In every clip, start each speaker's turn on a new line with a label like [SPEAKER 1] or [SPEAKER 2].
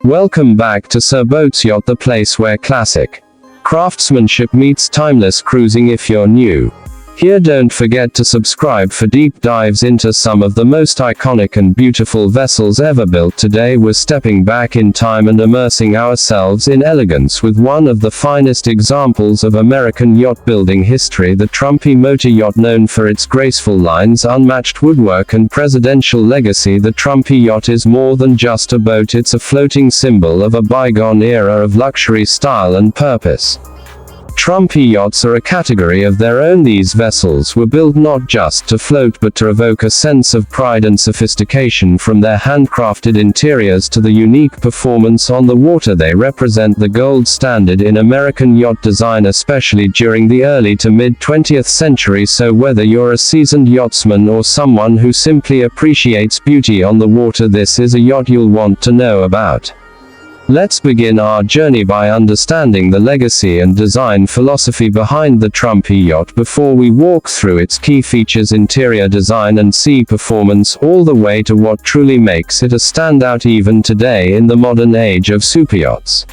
[SPEAKER 1] Welcome back to Sir Boats Yacht, the place where classic craftsmanship meets timeless cruising. If you're new here, don't forget to subscribe for deep dives into some of the most iconic and beautiful vessels ever built. Today we're stepping back in time and immersing ourselves in elegance with one of the finest examples of American yacht building history, the Trumpy Motor Yacht. Known for its graceful lines, unmatched woodwork and presidential legacy, the Trumpy Yacht is more than just a boat. It's a floating symbol of a bygone era of luxury, style and purpose. Trumpy yachts are a category of their own. These vessels were built not just to float but to evoke a sense of pride and sophistication. From their handcrafted interiors to the unique performance on the water, they represent the gold standard in American yacht design, especially during the early to mid-20th century. So whether you're a seasoned yachtsman or someone who simply appreciates beauty on the water, this is a yacht you'll want to know about. Let's begin our journey by understanding the legacy and design philosophy behind the Trumpy Yacht before we walk through its key features, interior design and sea performance, all the way to what truly makes it a standout even today in the modern age of superyachts.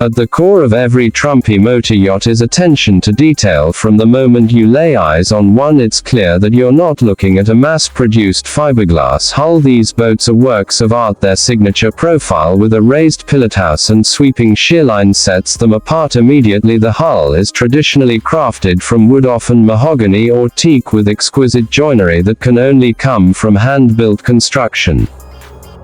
[SPEAKER 1] At the core of every Trumpy Motor Yacht is attention to detail. From the moment you lay eyes on one, it's clear that you're not looking at a mass-produced fiberglass hull. These boats are works of art. Their signature profile with a raised pilothouse and sweeping shearline sets them apart immediately. The hull is traditionally crafted from wood, often mahogany or teak, with exquisite joinery that can only come from hand-built construction.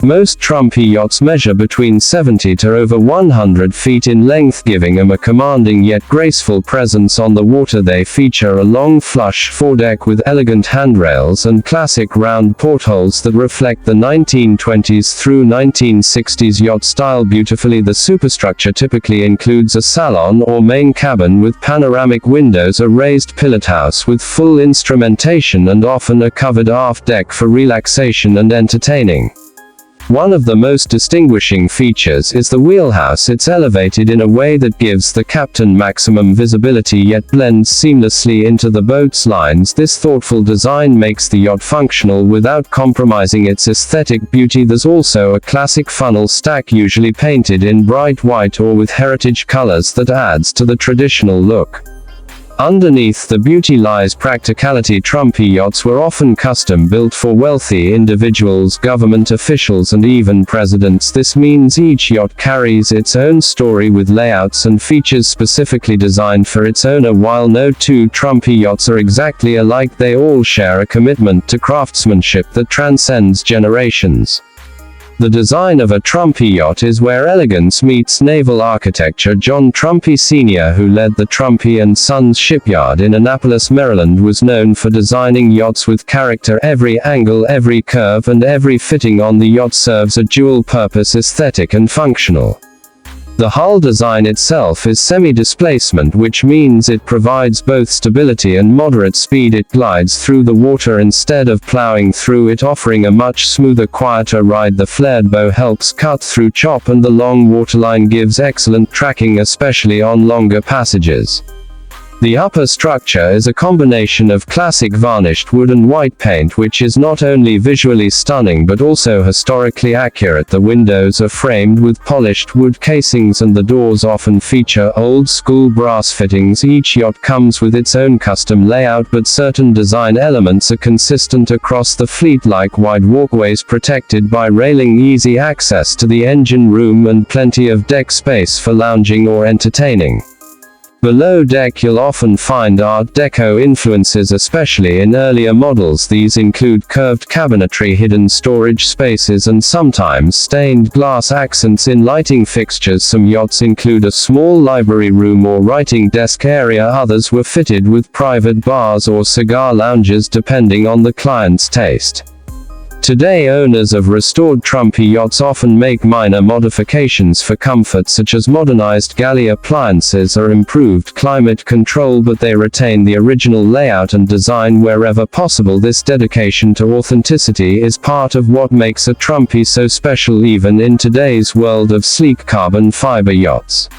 [SPEAKER 1] Most Trumpy yachts measure between 70 to over 100 feet in length, giving them a commanding yet graceful presence on the water. They feature a long flush foredeck with elegant handrails and classic round portholes that reflect the 1920s through 1960s yacht style beautifully. The superstructure typically includes a salon or main cabin with panoramic windows, a raised pilothouse with full instrumentation, and often a covered aft deck for relaxation and entertaining. One of the most distinguishing features is the wheelhouse. It's elevated in a way that gives the captain maximum visibility yet blends seamlessly into the boat's lines. This thoughtful design makes the yacht functional without compromising its aesthetic beauty. There's also a classic funnel stack, usually painted in bright white or with heritage colors, that adds to the traditional look. Underneath the beauty lies practicality. Trumpy yachts were often custom built for wealthy individuals, government officials and even presidents. This means each yacht carries its own story with layouts and features specifically designed for its owner. While no two Trumpy yachts are exactly alike, they all share a commitment to craftsmanship that transcends generations. The design of a Trumpy yacht is where elegance meets naval architecture. John Trumpy Sr., who led the Trumpy & Sons shipyard in Annapolis, Maryland, was known for designing yachts with character. Every angle, every curve and every fitting on the yacht serves a dual purpose, aesthetic and functional. The hull design itself is semi-displacement, which means it provides both stability and moderate speed. It glides through the water instead of plowing through it, offering a much smoother, quieter ride. The flared bow helps cut through chop, and the long waterline gives excellent tracking, especially on longer passages. The upper structure is a combination of classic varnished wood and white paint, which is not only visually stunning but also historically accurate. The windows are framed with polished wood casings and the doors often feature old-school brass fittings. Each yacht comes with its own custom layout, but certain design elements are consistent across the fleet, like wide walkways protected by railing, easy access to the engine room and plenty of deck space for lounging or entertaining. Below deck you'll often find Art Deco influences, especially in earlier models. These include curved cabinetry, hidden storage spaces and sometimes stained glass accents in lighting fixtures. Some yachts include a small library room or writing desk area. Others were fitted with private bars or cigar lounges, depending on the client's taste. Today, owners of restored Trumpy yachts often make minor modifications for comfort, such as modernized galley appliances or improved climate control, but they retain the original layout and design wherever possible. This dedication to authenticity is part of what makes a Trumpy so special, even in today's world of sleek carbon fiber yachts.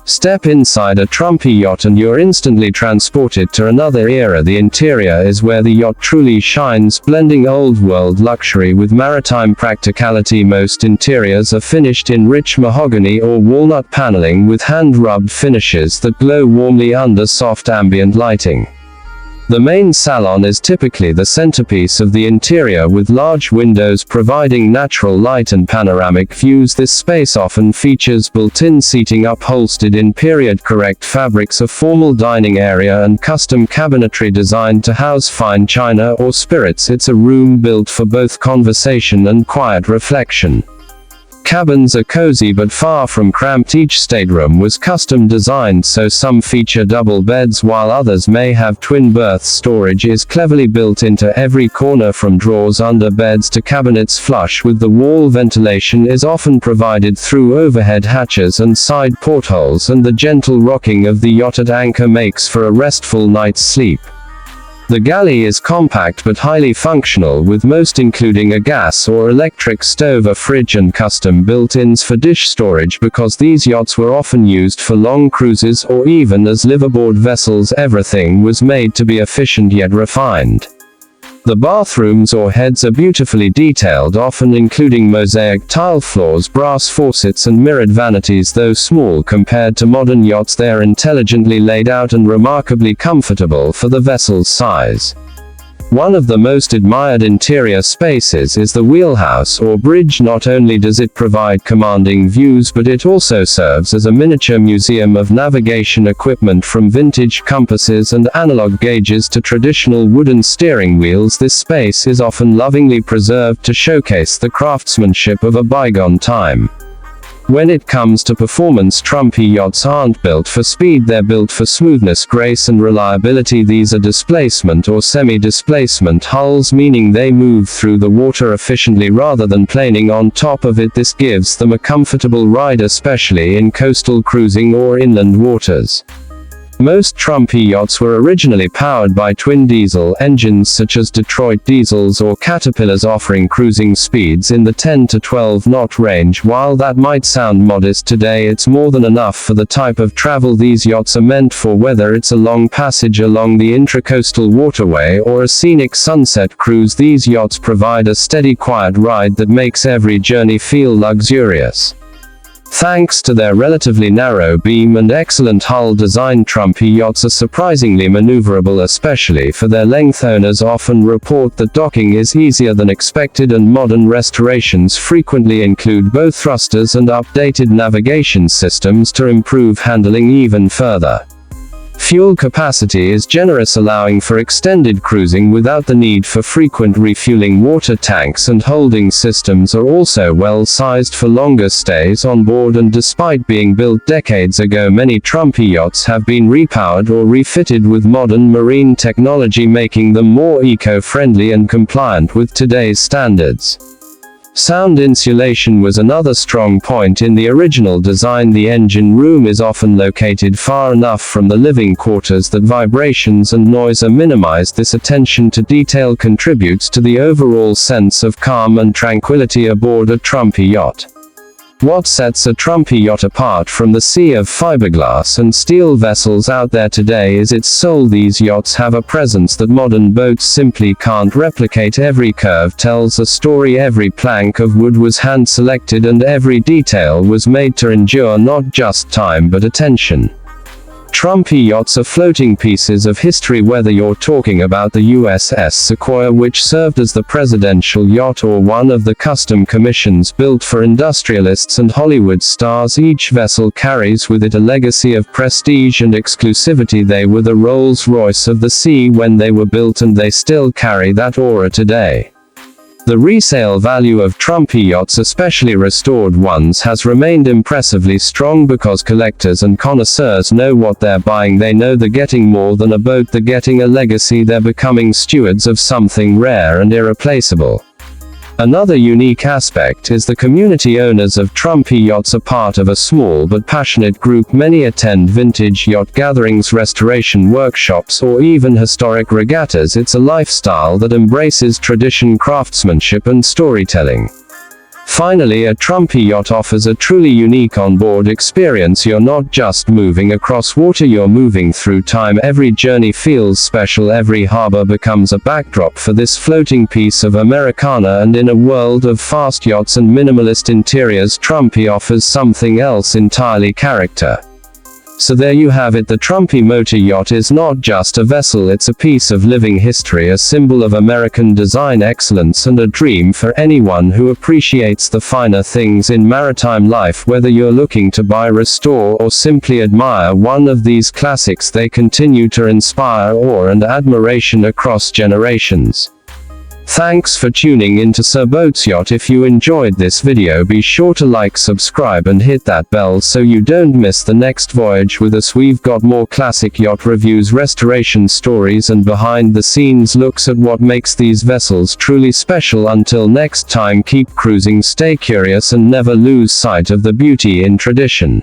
[SPEAKER 1] Step inside a Trumpy yacht and you're instantly transported to another era. The interior is where the yacht truly shines, blending old-world luxury with maritime practicality. Most interiors are finished in rich mahogany or walnut paneling with hand-rubbed finishes that glow warmly under soft ambient lighting. The main salon is typically the centerpiece of the interior, with large windows providing natural light and panoramic views. This space often features built-in seating upholstered in period-correct fabrics, a formal dining area, and custom cabinetry designed to house fine china or spirits. It's a room built for both conversation and quiet reflection. Cabins are cozy but far from cramped. Each stateroom was custom designed, so some feature double beds while others may have twin berths. Storage is cleverly built into every corner, from drawers under beds to cabinets flush with the wall. Ventilation is often provided through overhead hatches and side portholes, and the gentle rocking of the yacht at anchor makes for a restful night's sleep. The galley is compact but highly functional, with most including a gas or electric stove, a fridge, and custom built-ins for dish storage, because these yachts were often used for long cruises or even as liveaboard vessels. Everything was made to be efficient yet refined. The bathrooms or heads are beautifully detailed, often including mosaic tile floors, brass faucets, and mirrored vanities. Though small compared to modern yachts, they are intelligently laid out and remarkably comfortable for the vessel's size. One of the most admired interior spaces is the wheelhouse or bridge. Not only does it provide commanding views, but it also serves as a miniature museum of navigation equipment, from vintage compasses and analog gauges to traditional wooden steering wheels. This space is often lovingly preserved to showcase the craftsmanship of a bygone time. When it comes to performance, Trumpy yachts aren't built for speed, they're built for smoothness, grace, and reliability. These are displacement or semi-displacement hulls, meaning they move through the water efficiently rather than planing on top of it. This gives them a comfortable ride, especially in coastal cruising or inland waters. Most Trumpy yachts were originally powered by twin diesel engines such as Detroit diesels or Caterpillars, offering cruising speeds in the 10 to 12 knot range. While that might sound modest today, it's more than enough for the type of travel these yachts are meant for, whether it's a long passage along the intracoastal waterway or a scenic sunset cruise. These yachts provide a steady, quiet ride that makes every journey feel luxurious. Thanks to their relatively narrow beam and excellent hull design, Trumpy yachts are surprisingly maneuverable, especially for their length. Owners often report that docking is easier than expected, and modern restorations frequently include both thrusters and updated navigation systems to improve handling even further. Fuel capacity is generous, allowing for extended cruising without the need for frequent refueling. Water tanks and holding systems are also well sized for longer stays on board, and despite being built decades ago, many Trumpy yachts have been repowered or refitted with modern marine technology, making them more eco-friendly and compliant with today's standards. Sound insulation was another strong point in the original design. The engine room is often located far enough from the living quarters that vibrations and noise are minimized. This attention to detail contributes to the overall sense of calm and tranquility aboard a Trumpy yacht. What sets a Trumpy yacht apart from the sea of fiberglass and steel vessels out there today is its soul. These yachts have a presence that modern boats simply can't replicate. Every curve tells a story, every plank of wood was hand-selected, and every detail was made to endure not just time but attention. Trumpy yachts are floating pieces of history, whether you're talking about the USS Sequoia, which served as the presidential yacht, or one of the custom commissions built for industrialists and Hollywood stars. Each vessel carries with it a legacy of prestige and exclusivity. They were the Rolls-Royce of the sea when they were built, and they still carry that aura today. The resale value of Trumpy yachts, especially restored ones, has remained impressively strong because collectors and connoisseurs know what they're buying. They know they're getting more than a boat, they're getting a legacy. They're becoming stewards of something rare and irreplaceable. Another unique aspect is the community. Owners of Trumpy yachts are part of a small but passionate group. Many attend vintage yacht gatherings, restoration workshops, or even historic regattas. It's a lifestyle that embraces tradition, craftsmanship, and storytelling. Finally, a Trumpy yacht offers a truly unique onboard experience. You're not just moving across water, you're moving through time. Every journey feels special, every harbor becomes a backdrop for this floating piece of Americana, and in a world of fast yachts and minimalist interiors, Trumpy offers something else entirely: character. So there you have it. The Trumpy Motor Yacht is not just a vessel, it's a piece of living history, a symbol of American design excellence, and a dream for anyone who appreciates the finer things in maritime life. Whether you're looking to buy, restore, or simply admire one of these classics, they continue to inspire awe and admiration across generations. Thanks for tuning into Sir Boats Yacht. If you enjoyed this video, be sure to like, subscribe, and hit that bell so you don't miss the next voyage with us. We've got more classic yacht reviews, restoration stories, and behind the scenes looks at what makes these vessels truly special. Until next time, keep cruising, stay curious, and never lose sight of the beauty in tradition.